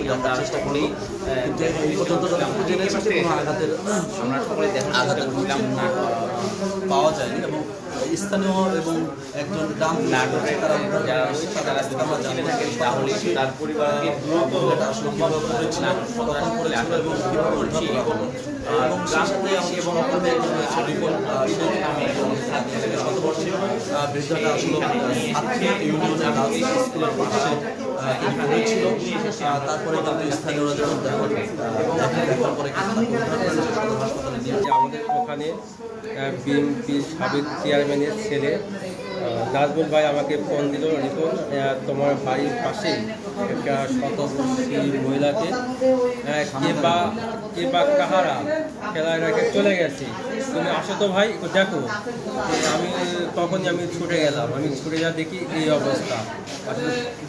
দেখার চেষ্টা করি, কিন্তু এই পর্যন্ত যতটুকু জেনেছি যে কোনো আঘাতের পাওয়া যায়নি এবং স্থানীয় এবং একজন গ্রাম তার পরিবারকে আসলে কীভাবে করেছিল, কখন করেছিল এবং কীভাবে উদ্ধার করা হলো এবং সেই সাথে এবং শতবর্ষী বৃদ্ধাটা আসলে ছাত্রী ইউনিয়নের গার্লস স্কুলের পাশে হয়েছিল। তারপরে কিন্তু স্থানীয়রা যখন দেখার পরে হাসপাতালে নিয়ে আমাদের ওখানে বিএনপির সাবেক চেয়ারম্যানের ছেলে নাজমুল ভাই আমাকে ফোন দিল, রিপন তোমার বাড়ির পাশে একটা শতবর্ষী মহিলাকে কে বা কাহারা খেলায় রেখে চলে গেছে, তুমি আসো তো ভাই দেখো। তখনই আমি ছুটে গেলাম, আমি ছুটে যা দেখি এই অবস্থা,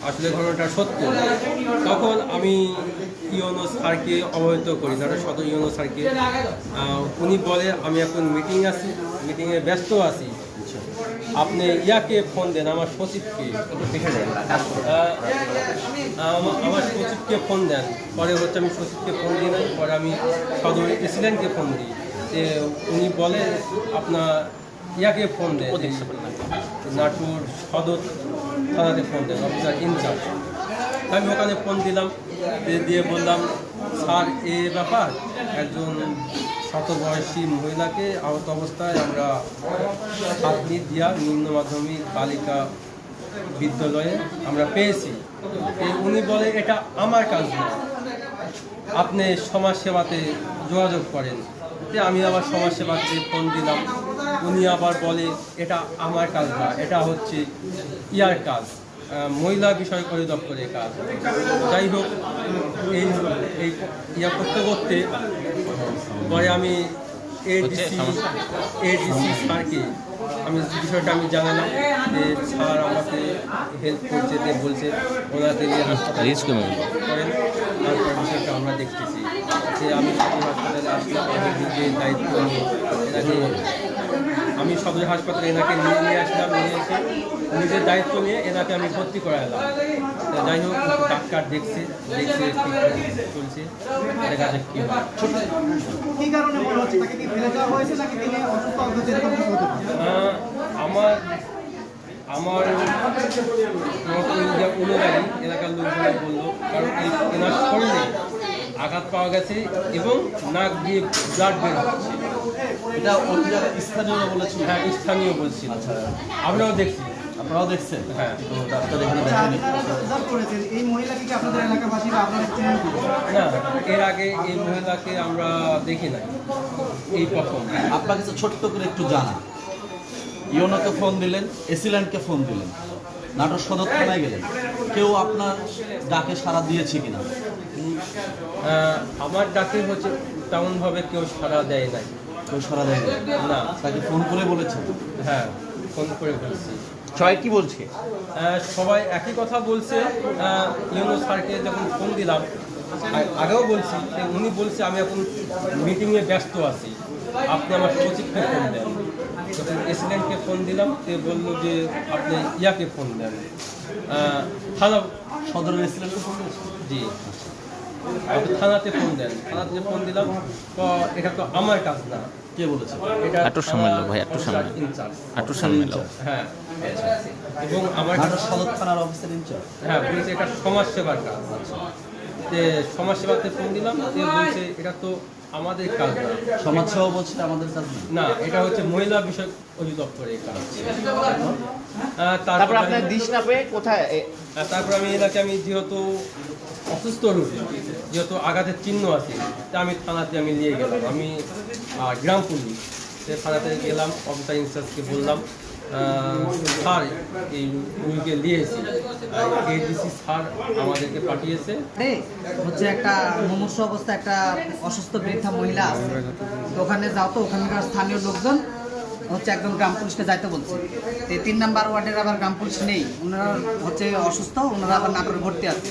আসলে ঘটনাটা সত্য। তখন আমি ইউনো স্যারকে অবহিত করি, ধরো সদর ইউনো স্যারকে। উনি বলে আমি এখন মিটিংয়ে ব্যস্ত আছি, আপনি ইয়াকে ফোন দেন, আমার সচিবকে ফোন দেন। পরে হচ্ছে আমি সচিবকে ফোন দিই নাই, পরে আমি সদর প্রেসিডেন্টকে ফোন দিই, যে উনি বলে আপনার ইয়াকে ফোন দেন, নাটোর সদর থানাতে ফোন দেন, অফিসার ইনচার্জ। আমি ওখানে ফোন দিলাম, দিয়ে বললাম স্যার এ ব্যাপার, একজন শতবয়সী মহিলাকে আহত অবস্থায় আমরা ছাত্রী দিয়া নিম্ন মাধ্যমিক বালিকা বিদ্যালয়ে আমরা পেয়েছি। উনি বলে এটা আমার কাজ না, আপনি সমাজসেবাতে যোগাযোগ করেন। আমি আবার সমাজসেবাতে ফোন দিলাম, উনি আবার বলে এটা আমার কাজ না, এটা হচ্ছে ইয়ার কাজ, মহিলা বিষয় অধিদপ্তরের কাজ। যাই হোক, এই ইয়া করতে করতে পরে আমি এডিসি স্যারকে বিষয়টা আমি জানালাম, যে স্যার আমাকে হেল্প করছে, বলছে ওনাকে হাসপাতালে করেন। তারপর বিষয়টা আমরা দেখতেছি যে আমি সদর হাসপাতালে আসলাম, নিজের দায়িত্ব নিয়ে আমি সদর হাসপাতালে এনাকে নিয়ে আসলাম, নিয়ে এসে নিজের দায়িত্ব নিয়ে এনাকে আমি ভর্তি করালাম। যাই হোক, ডাক্তার দেখছে চলছে, দেখা যাক কি হয়। আমার অনুযায়ী এলাকার লোকজন বললো, কারণ এনার শরীরে আঘাত পাওয়া গেছে এবং নাক দিয়ে ব্লাড বের হচ্ছে। এটা অন্য জায়গায় স্থানীয় বলেছিল? হ্যাঁ, স্থানীয় বলছিল। আচ্ছা, আমরাও দেখছি। আপনারাও দেখছেন? হ্যাঁ। ডাক্তার এখানে দেখেনি? না, এর আগে এই মহিলাকে আমরা দেখি নাই, এই প্রথম। আপনার কাছে ছোট্ট করে একটু জানা, ইউনোকে ফোন দিলেন, এসিল্যান্ডকে ফোন দিলেন, নাটোর সদর থানায় গেলেন, কেউ আপনার ডাকে সাড়া দিয়েছে কিনা? আমার ডাকে হচ্ছে তেমনভাবে কেউ সাড়া দেয় নাই। কেউ সাড়া দেয় না। তাকে ফোন করে বলেছেন? হ্যাঁ, ফোন করে বলছি। সবাই কি বলছে? সবাই একই কথা বলছে। ইউনো স্যারকে যখন ফোন দিলাম, আগেও বলছি, উনি বলছে আমি এখন মিটিংয়ে ব্যস্ত আছি, আপনি আমার সচিবকে ফোন দেন। যখন প্রেসিডেন্টকে ফোন দিলাম, সে বললো যে আপনি ইয়াকে ফোন দেন, থানা সদরের প্রেসিডেন্টকে ফোন দিয়েছে? জি, আপনি থানাতে ফোন দেন। থানাতে ফোন দিলাম, তো এটা তো আমার কাজ না। কে বলেছে? এটা ইনচার্জ। হ্যাঁ, এবং আমার সদর থানার অফিসার ইনচার্জ? হ্যাঁ, বলছে এটা সমাজসেবার কাজ। যে সমাজসেবাতে ফোন দিলাম, সে বলছে এটা তো আমাদের কাজ না। সমাজসেবা বলছে আমাদের কাজ না, এটা হচ্ছে মহিলা বিষয়ক অধিদপ্তরের কাজ। তারপর আপনার দিশ না পেয়ে কোথায়? তারপর আমি এলাকে যেহেতু অসুস্থ রোগী, যেহেতু আঘাতের চিহ্ন আছে, তা আমি থানাতে নিয়ে গেলাম। আমি গ্রাম পুলিশ থানাতে গেলাম, অফিসার ইনচার্জকে বললাম স্যার এই রুগীকে নিয়েছি, এডিসি স্যার আমাদেরকে পাঠিয়েছে। হচ্ছে একটা মুমূর্ষু অবস্থা একটা অসুস্থ বৃদ্ধা মহিলা আছে, তো ওখানে যাও, তো ওখানকার স্থানীয় লোকজন হচ্ছে একদম গ্রাম পুলিশকে যাইতে বলছে। 3 নাম্বার ওয়ার্ডের আবার গ্রাম পুলিশ নেই, ওনারা হচ্ছে অসুস্থ, ওনারা আবার নাটোরে ভর্তি আছে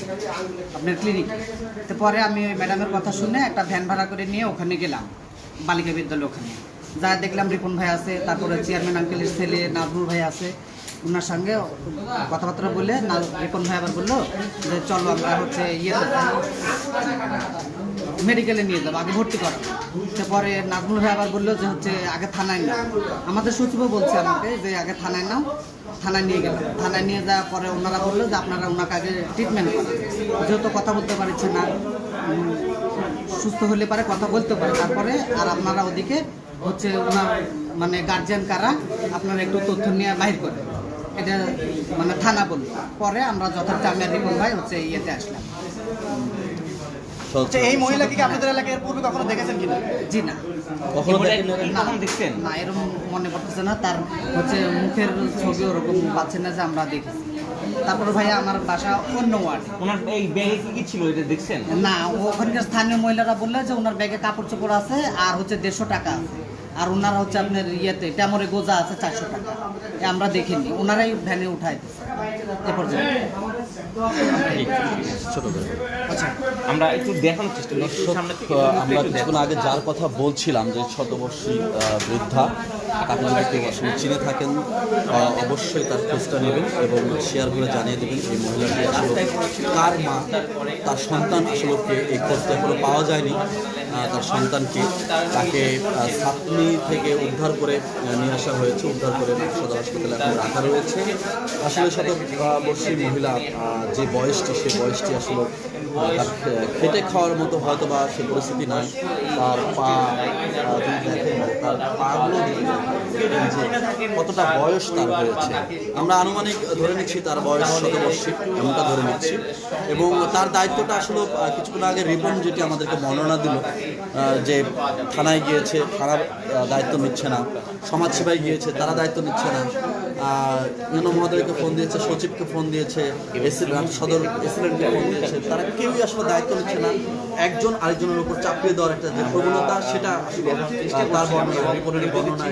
আপনার ক্লিনিকে। তো পরে আমি ওই ম্যাডামের কথা শুনে একটা ভ্যান ভাড়া করে নিয়ে ওখানে গেলাম, বালিকা বিদ্যালয়। ওখানে যা দেখলাম রিপন ভাই আছে, তারপরে চেয়ারম্যান আঙ্কেলের ছেলে নাজমুল ভাই আছে, ওনার সঙ্গে কথাবার্তা বলে রিপন ভাই আবার বললো যে চলো আমরা হচ্ছে মেডিকেলে নিয়ে যাবো, আগে ভর্তি করা। পরে নাজমুল ভাই আবার বললো যে হচ্ছে আগে থানায় নাও। আমাদের সচিবও বলছে আমাকে যে আগে থানায় নাও, থানায় নিয়ে গেলাম। থানায় নিয়ে যাওয়ার পরে ওনারা বললো যে আপনারা ওনাকে আগে ট্রিটমেন্ট করেন, যেহেতু কথা বলতে পারছে না, সুস্থ হলে পারে কথা বলতে পারে। তারপরে আর আপনারা ওদিকে হচ্ছে ওনার মানে গার্জিয়ান কারা আপনারা একটু তথ্য নিয়ে বাহির করেন, এটা মানে থানা বলল। পরে আমরা যথার্থ আমি আর রিপন ভাই হচ্ছে ইয়েতে আসলাম। আচ্ছা, এই মহিলাকে কি আপনাদের এলাকায় এর পূর্বে কখনো দেখেছেন কিনা? জি না, কখনো দেখেন না না এরকম মনে পড়তেছে না। তার হচ্ছে মুখের ছবি ওরকম পাচ্ছে না যে আমরা দেখেছি। তারপর ভাইয়া আমার বাসা অন্য ওয়ার্ড। ওনার এই ব্যাগে কি কি ছিল এটা দেখছেন? না, ওখানকার স্থানীয় মহিলারা বললে যে ওনার ব্যাগে কাপড় চোপড় আছে আর হচ্ছে 150 টাকা আছে, আর ওনারা হচ্ছে আপনার ইয়েতে ট্যামরে গোজা আছে 400 টাকা। আমরা দেখিনি, ওনারাই ভ্যানে উঠাই দিচ্ছে এ পর্যন্ত। ছোট করে আচ্ছা, আমরা একটু দেখানোর চেষ্টা করি একটু সামনে থেকে আমরা কিছুক্ষণ আগে যার কথা বলছিলাম যে শতবর্ষী বৃদ্ধা, তাকে যদি কেউ আসলে চিনে থাকেন অবশ্যই তার খোঁজটা নেবেন এবং শেয়ার করে জানিয়ে দেবেন এই মহিলাটি আসলে কার মা, তার সন্তান আসলে কে, এই খোঁজটা এখনো পাওয়া যায়নি। তার সন্তানকে তাকে সাতনি থেকে উদ্ধার করে নিয়ে আসা হয়েছে, উদ্ধার করে সদর হাসপাতালে এখন রাখা রয়েছে। আসলে শতবর্ষী মহিলা যে বয়সটি, সে বয়সটি আসলে তার খেটে খাওয়ার মতো হয়তো বা সে পরিস্থিতি নাই। তার পা যদি দেখেন, তার পাগুলো যে কতটা বয়স তার হয়েছে, আমরা আনুমানিক ধরে নিচ্ছি তার বয়স শতবর্ষী, এমনটা ধরে নিচ্ছি। এবং তার দায়িত্বটা আসলে কিছুক্ষণ আগে রিপন যেটি আমাদেরকে বর্ণনা দিল যে থানায় গিয়েছে, থানার দায়িত্ব নিচ্ছে না, সমাজসেবায় গিয়েছে, তারা দায়িত্ব নিচ্ছে না, ইউনো মহোদয়কে ফোন দিয়েছে, সচিবকে ফোন দিয়েছে, সদর এসিলেন্টকে ফোন দিয়েছে, তারা কেউই আসলে দায়িত্ব নিচ্ছে না। একজন আরেকজনের উপর চাপিয়ে দেওয়ার একটা যে প্রবণতা, সেটা আসলে তার বর্ণনা, রিপনের বর্ণনায়